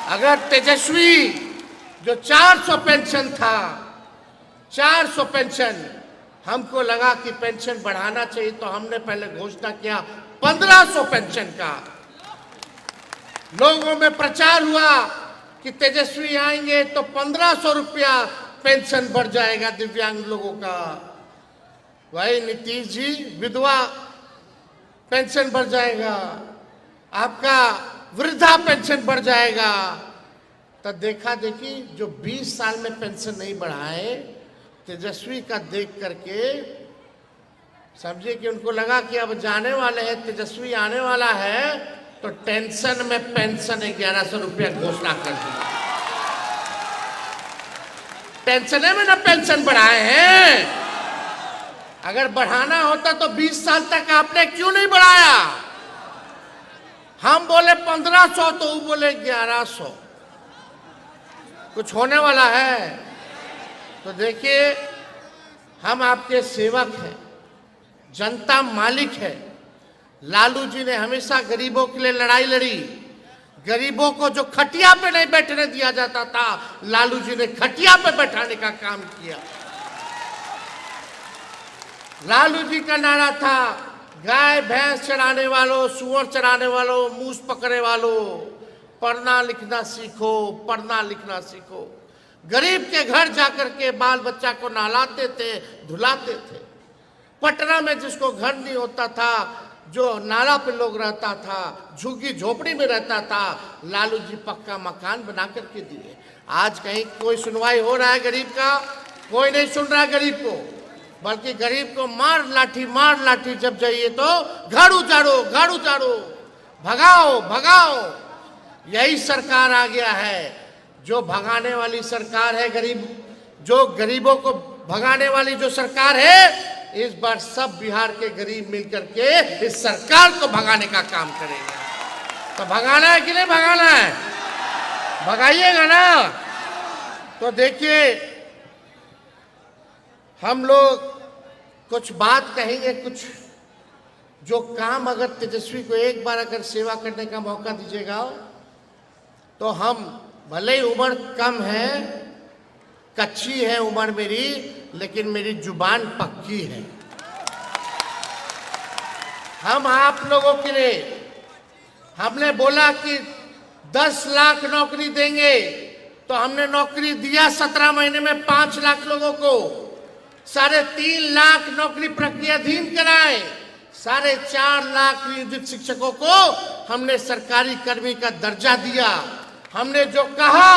अगर तेजस्वी जो 400 पेंशन था, 400 पेंशन, हमको लगा कि पेंशन बढ़ाना चाहिए तो हमने पहले घोषणा किया 1500 पेंशन का। लोगों में प्रचार हुआ कि तेजस्वी आएंगे तो 1500 रुपया पेंशन बढ़ जाएगा दिव्यांग लोगों का। वही नीतीश जी, विधवा पेंशन बढ़ जाएगा, आपका वृद्धा पेंशन बढ़ जाएगा। तो देखा देखी जो 20 साल में पेंशन नहीं बढ़ाए, तेजस्वी का देख करके समझिए कि उनको लगा कि अब जाने वाले हैं, तेजस्वी आने वाला है, तो टेंशन में पेंशन 1100 रुपया घोषणा कर दी। टेंशन में ना पेंशन बढ़ाए हैं। अगर बढ़ाना होता तो 20 साल तक आपने क्यों नहीं बढ़ाया? हम बोले 1500 तो वो बोले 1100। कुछ होने वाला है? तो देखिए, हम आपके सेवक हैं, जनता मालिक है। लालू जी ने हमेशा गरीबों के लिए लड़ाई लड़ी। गरीबों को जो खटिया पे नहीं बैठने दिया जाता था, लालू जी ने खटिया पे बैठाने का काम किया। लालू जी का नारा था, गाय भैंस चराने वालों, सुअर चराने वालों, मूस पकड़े वालों, पढ़ना लिखना सीखो, पढ़ना लिखना सीखो। गरीब के घर जाकर के बाल बच्चा को नहलाते थे, धुलाते थे। पटना में जिसको घर नहीं होता था, जो नाला पे लोग रहता था, झुग्गी झोपड़ी में रहता था, लालू जी पक्का मकान बना करके दिए। आज कहीं कोई सुनवाई हो रहा है गरीब का? कोई नहीं सुन रहा है गरीब को, बल्कि गरीब को मार लाठी जब जाइए तो घर उजाड़ो, घर उजाड़ो, भगाओ भगाओ। यही सरकार आ गया है, जो भगाने वाली सरकार है। जो गरीबों को भगाने वाली जो सरकार है, इस बार सब बिहार के गरीब मिलकर के इस सरकार को भगाने का काम करेंगे। तो भगाना है कि नहीं भगाना है? भगाइएगा ना? तो देखिए, हम लोग कुछ बात कहेंगे, कुछ जो काम अगर तेजस्वी को एक बार अगर सेवा करने का मौका दीजिएगा तो हम, भले ही उम्र कम है, कच्ची है उम्र मेरी, लेकिन मेरी जुबान पक्की है। हम आप लोगों के लिए, हमने बोला कि 10 लाख नौकरी देंगे, तो हमने नौकरी दिया 17 महीने में 5 लाख लोगों को। 3.5 लाख नौकरी प्रक्रियाधीन कराए। 4.5 लाख नियोजित शिक्षकों को हमने सरकारी कर्मी का दर्जा दिया। हमने जो कहा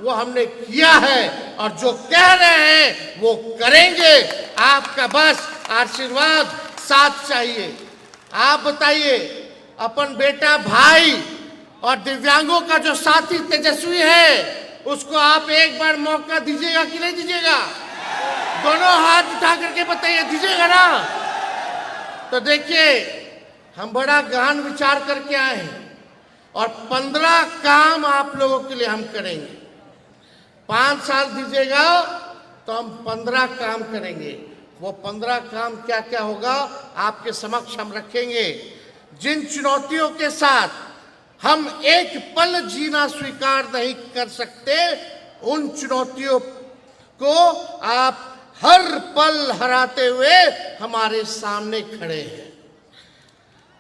वो हमने किया है, और जो कह रहे हैं वो करेंगे। आपका बस आशीर्वाद साथ चाहिए। आप बताइए, अपन बेटा भाई और दिव्यांगों का जो साथी तेजस्वी है, उसको आप एक बार मौका दीजिएगा कि नहीं दीजिएगा? दोनों हाथ उठा करके बताइए, दीजिएगा ना? तो देखिए, हम बड़ा गहन विचार करके आए हैं, और 15 काम आप लोगों के लिए हम करेंगे। 5 साल दीजिएगा तो हम 15 काम करेंगे। वो 15 काम क्या क्या होगा आपके समक्ष हम रखेंगे। जिन चुनौतियों के साथ हम एक पल जीना स्वीकार नहीं कर सकते, उन चुनौतियों को आप हर पल हराते हुए हमारे सामने खड़े हैं।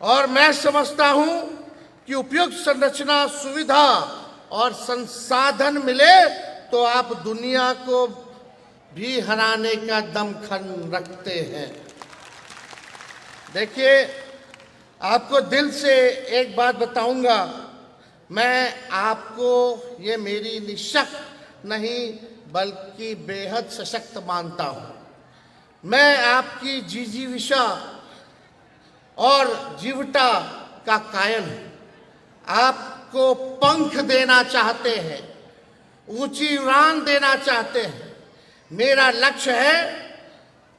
और मैं समझता हूं कि उपयुक्त संरचना, सुविधा और संसाधन मिले तो आप दुनिया को भी हराने का दमखम रखते हैं। देखिए, आपको दिल से एक बात बताऊंगा, मैं आपको, ये मेरी निशक नहीं बल्कि बेहद सशक्त मानता हूं। मैं आपकी जिजीविषा और जीवटा का कायल हूं। आपको पंख देना चाहते हैं, ऊंची उड़ान देना चाहते हैं। मेरा लक्ष्य है,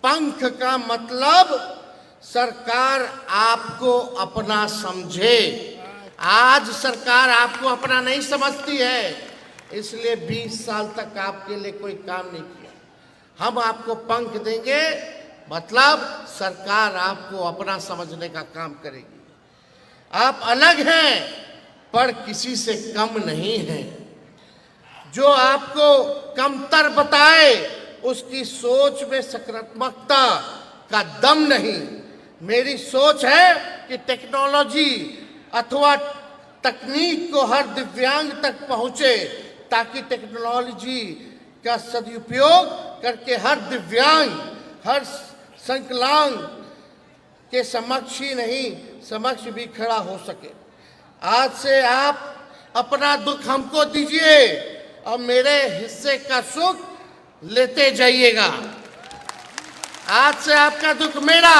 पंख का मतलब सरकार आपको अपना समझे। आज सरकार आपको अपना नहीं समझती है, इसलिए 20 साल तक आपके लिए कोई काम नहीं किया। हम आपको पंख देंगे, मतलब सरकार आपको अपना समझने का काम करेगी। आप अलग हैं, पर किसी से कम नहीं हैं। जो आपको कमतर बताए उसकी सोच में सकारात्मकता का दम नहीं। मेरी सोच है कि टेक्नोलॉजी अथवा तकनीक को हर दिव्यांग तक पहुंचे, ताकि टेक्नोलॉजी का सदुपयोग करके हर दिव्यांग, हर संकलांग के समक्ष ही नहीं, समक्ष भी खड़ा हो सके। आज से आप अपना दुख हमको दीजिए और मेरे हिस्से का सुख लेते जाइएगा। आज से आपका दुख मेरा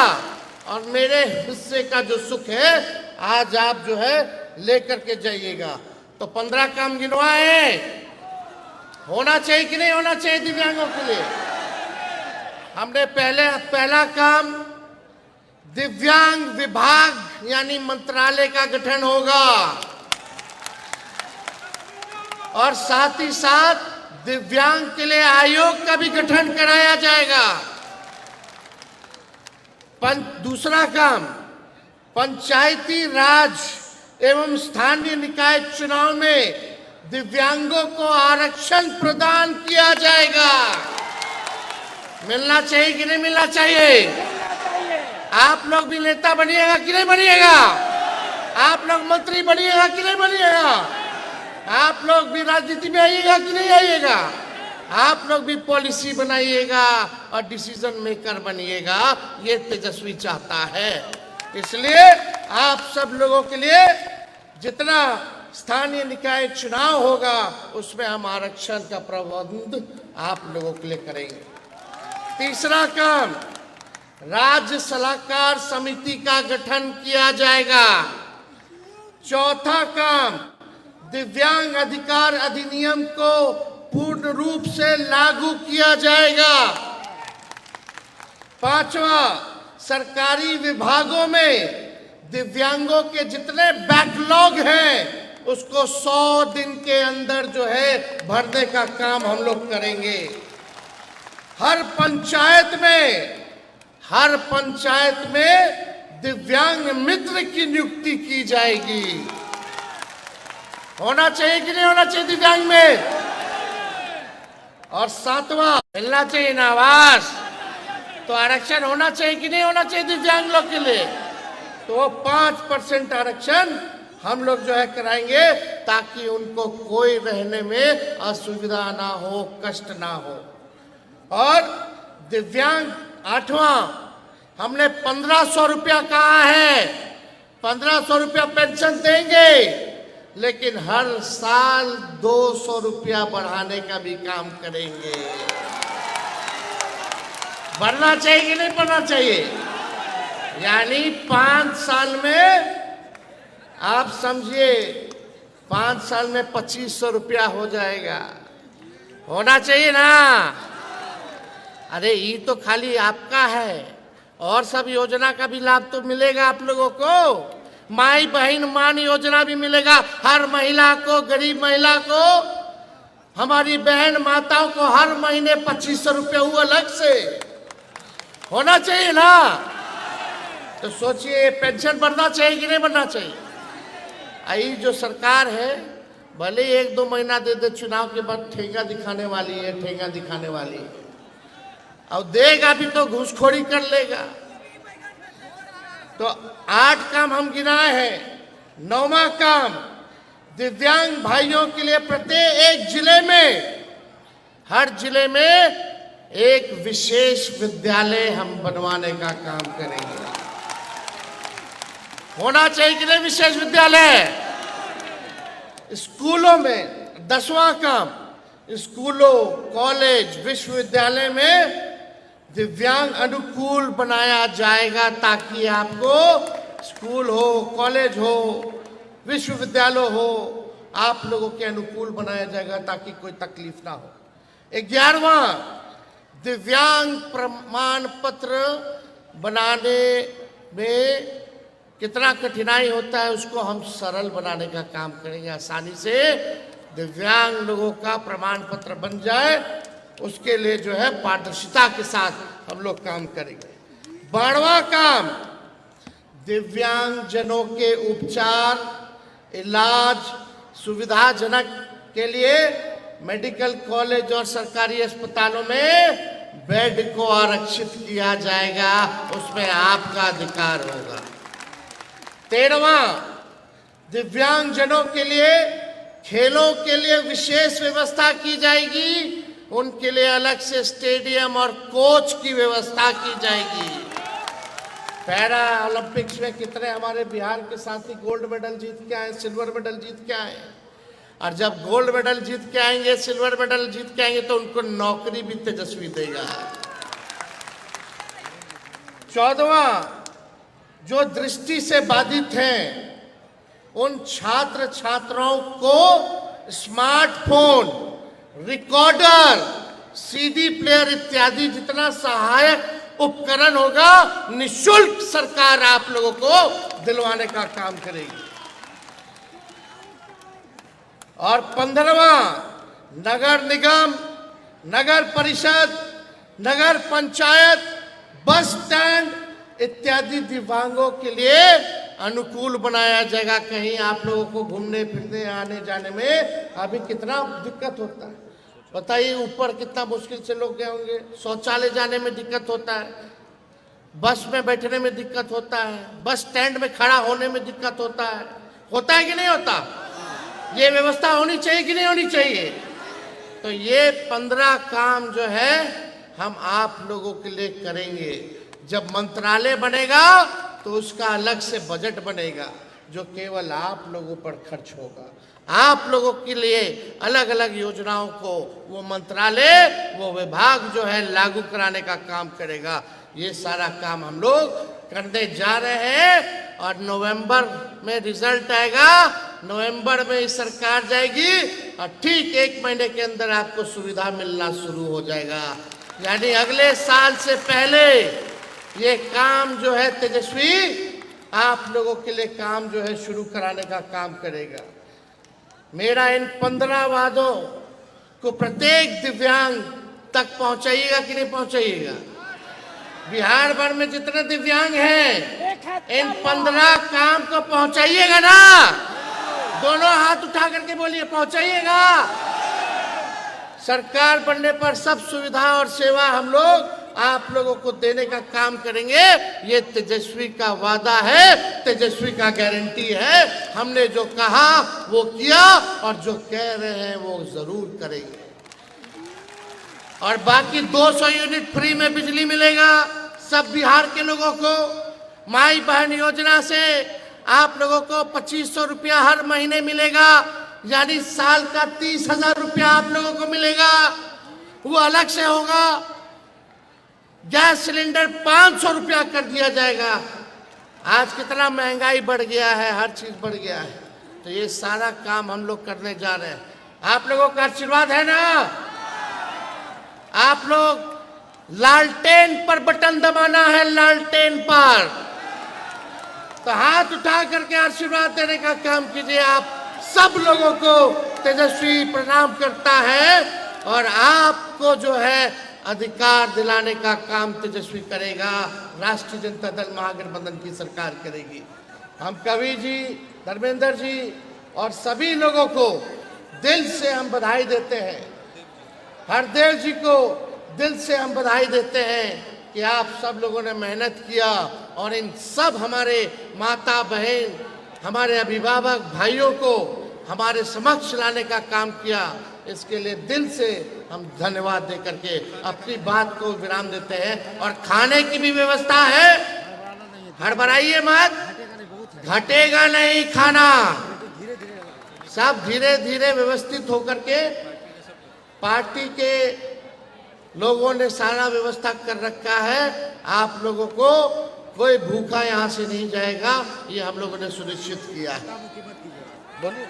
और मेरे हिस्से का जो सुख है आज आप जो है लेकर के जाइएगा। तो 15 काम गिनवाए, होना चाहिए कि नहीं होना चाहिए दिव्यांगों के लिए? हमने पहला काम दिव्यांग विभाग यानी मंत्रालय का गठन होगा और साथ ही साथ दिव्यांग के लिए आयोग का भी गठन कराया जाएगा। दूसरा काम, पंचायती राज एवं स्थानीय निकाय चुनाव में दिव्यांगों को आरक्षण प्रदान किया जाएगा। मिलना चाहिए कि नहीं मिलना चाहिए? आप लोग भी नेता बनिएगा कि नहीं बनिएगा? आप लोग मंत्री बनिएगा कि नहीं बनिएगा? आप लोग भी राजनीति में आइएगा कि नहीं आइएगा? आप लोग भी पॉलिसी बनाइएगा और डिसीजन मेकर बनिएगा। ये तेजस्वी चाहता है। इसलिए आप सब लोगों के लिए जितना स्थानीय निकाय चुनाव होगा उसमें हम आरक्षण का प्रबंध आप लोगों के लिए करेंगे। तीसरा काम, राज्य सलाहकार समिति का गठन किया जाएगा। चौथा काम, दिव्यांग अधिकार अधिनियम को पूर्ण रूप से लागू किया जाएगा। पांचवा, सरकारी विभागों में दिव्यांगों के जितने बैकलॉग हैं उसको 100 दिन के अंदर जो है भरने का काम हम लोग करेंगे। हर पंचायत में दिव्यांग मित्र की नियुक्ति की जाएगी। होना चाहिए कि नहीं होना चाहिए दिव्यांग में? और सातवां, मिलना चाहिए ना आवास, तो आरक्षण होना चाहिए कि नहीं होना चाहिए दिव्यांग लोग के लिए? तो 5% आरक्षण हम लोग जो है कराएंगे ताकि उनको कोई रहने में असुविधा ना हो, कष्ट ना हो। और दिव्यांग, आठवां, हमने 1500 रुपया कहा है। 1500 रुपया पेंशन देंगे, लेकिन हर साल 200 रुपया बढ़ाने का भी काम करेंगे। बढ़ना चाहिए कि नहीं बढ़ना चाहिए? यानी 5 साल में आप समझिए 5 साल में 2500 रुपया हो जाएगा। होना चाहिए ना? अरे ये तो खाली आपका है, और सब योजना का भी लाभ तो मिलेगा आप लोगों को। माई बहन मान योजना भी मिलेगा हर महिला को, गरीब महिला को, हमारी बहन माताओं को हर महीने 2500 रुपये हुआ अलग से। होना चाहिए ना? तो सोचिए पेंशन बढ़ना चाहिए कि नहीं बढ़ना चाहिए? आई जो सरकार है भले 1-2 महीना दे दे, चुनाव के बाद ठेंगा दिखाने वाली है, ठेंगा दिखाने वाली है। और देगा भी तो घूसखोरी कर लेगा। तो 8 काम हम गिनाए हैं। 9वां काम, दिव्यांग भाइयों के लिए प्रत्येक जिले में, हर जिले में एक विशेष विद्यालय हम बनवाने का काम करेंगे। होना चाहिए कि नहीं विशेष विद्यालय? स्कूलों में 10वां काम, स्कूलों, कॉलेज, विश्वविद्यालय में दिव्यांग अनुकूल बनाया जाएगा, ताकि आपको स्कूल हो, कॉलेज हो, विश्वविद्यालय हो, आप लोगों के अनुकूल बनाया जाएगा ताकि कोई तकलीफ ना हो। 11वां, दिव्यांग प्रमाण पत्र बनाने में कितना कठिनाई होता है उसको हम सरल बनाने का काम करेंगे। आसानी से दिव्यांग लोगों का प्रमाण पत्र बन जाए, उसके लिए जो है पारदर्शिता के साथ हम लोग काम करेंगे। 12वां काम, दिव्यांग जनों के उपचार, इलाज सुविधाजनक के लिए मेडिकल कॉलेज और सरकारी अस्पतालों में बेड को आरक्षित किया जाएगा, उसमें आपका अधिकार होगा। 13वां, दिव्यांगजनों के लिए खेलों के लिए विशेष व्यवस्था की जाएगी। उनके लिए अलग से स्टेडियम और कोच की व्यवस्था की जाएगी। पैरा ओलंपिक्स में कितने हमारे बिहार के साथी गोल्ड मेडल जीत के आए, सिल्वर मेडल जीत के आए, और जब गोल्ड मेडल जीत के आएंगे, सिल्वर मेडल जीत के आएंगे, तो उनको नौकरी भी तेजस्वी देगा। 14वां, जो दृष्टि से बाधित हैं उन छात्र छात्राओं को स्मार्टफोन, रिकॉर्डर, सीडी प्लेयर इत्यादि जितना सहायक उपकरण होगा, निःशुल्क सरकार आप लोगों को दिलवाने का काम करेगी। और 15वां, नगर निगम, नगर परिषद, नगर पंचायत, बस स्टैंड इत्यादि दिव्यांगों के लिए अनुकूल बनाया जाएगा। कहीं आप लोगों को घूमने फिरने आने जाने में अभी कितना दिक्कत होता है, बताइए। ऊपर कितना मुश्किल से लोग गए होंगे, शौचालय जाने में दिक्कत होता है, बस में बैठने में दिक्कत होता है, बस स्टैंड में खड़ा होने में दिक्कत होता है कि नहीं होता? ये व्यवस्था होनी चाहिए कि नहीं होनी चाहिए? तो ये 15 काम जो है हम आप लोगों के लिए करेंगे। जब मंत्रालय बनेगा तो उसका अलग से बजट बनेगा जो केवल आप लोगों पर खर्च होगा। आप लोगों के लिए अलग अलग योजनाओं को वो मंत्रालय, वो विभाग जो है लागू कराने का काम करेगा। ये सारा काम हम लोग करने जा रहे हैं और नवंबर में रिजल्ट आएगा। नवंबर में सरकार जाएगी और ठीक 1 महीने के अंदर आपको सुविधा मिलना शुरू हो जाएगा। यानी अगले साल से पहले ये काम जो है तेजस्वी आप लोगों के लिए काम जो है शुरू कराने का काम करेगा। मेरा इन 15 वादों को प्रत्येक दिव्यांग तक पहुंचाइएगा कि नहीं पहुंचाइएगा? बिहार भर में जितने दिव्यांग हैं इन 15 काम को पहुंचाइएगा ना? दोनों हाथ उठा करके बोलिए, पहुंचाइएगा। सरकार बनने पर सब सुविधा और सेवा हम लोग आप लोगों को देने का काम करेंगे। ये तेजस्वी का वादा है, तेजस्वी का गारंटी है। हमने जो कहा वो किया और जो कह रहे हैं वो जरूर करेंगे। और बाकी 200 यूनिट फ्री में बिजली मिलेगा सब बिहार के लोगों को। माई बहन योजना से आप लोगों को 2500 रुपया हर महीने मिलेगा, यानी साल का 30,000 रुपया आप लोगों को मिलेगा। वो अलग से होगा। गैस सिलेंडर 500 रुपया कर दिया जाएगा। आज कितना महंगाई बढ़ गया है, हर चीज बढ़ गया है। तो ये सारा काम हम लोग करने जा रहे हैं। आप लोगों का आशीर्वाद है ना? आप लोग लालटेन पर बटन दबाना है, लालटेन पर। तो हाथ उठा करके आशीर्वाद देने का काम कीजिए। आप सब लोगों को तेजस्वी प्रणाम करता है और आपको जो है अधिकार दिलाने का काम तेजस्वी करेगा। राष्ट्रीय जनता दल महागठबंधन की सरकार करेगी। हम कवि जी, धर्मेंद्र जी और सभी लोगों को दिल से हम बधाई देते हैं। हरदेव जी को दिल से हम बधाई देते हैं कि आप सब लोगों ने मेहनत किया और इन सब हमारे माता बहन, हमारे अभिभावक भाइयों को हमारे समक्ष लाने का काम किया। इसके लिए दिल से हम धन्यवाद दे करके अपनी बात को विराम देते हैं। और खाने की भी व्यवस्था है, हड़बड़ाइए मत, घटेगा नहीं खाना। सब धीरे धीरे व्यवस्थित होकर के पार्टी के लोगों ने सारा व्यवस्था कर रखा है। आप लोगों को कोई भूखा यहाँ से नहीं जाएगा, ये हम लोगों ने सुनिश्चित किया है। बोलिए।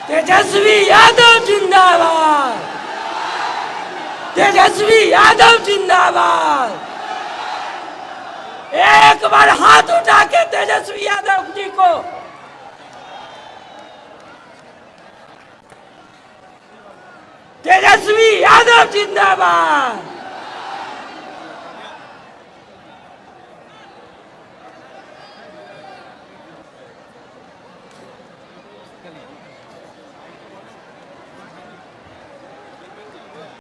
तेजस्वी यादव जिंदाबाद, तेजस्वी यादव जिंदाबाद। एक बार हाथ उठा के तेजस्वी यादव जी को तेजस्वी यादव जिंदाबाद।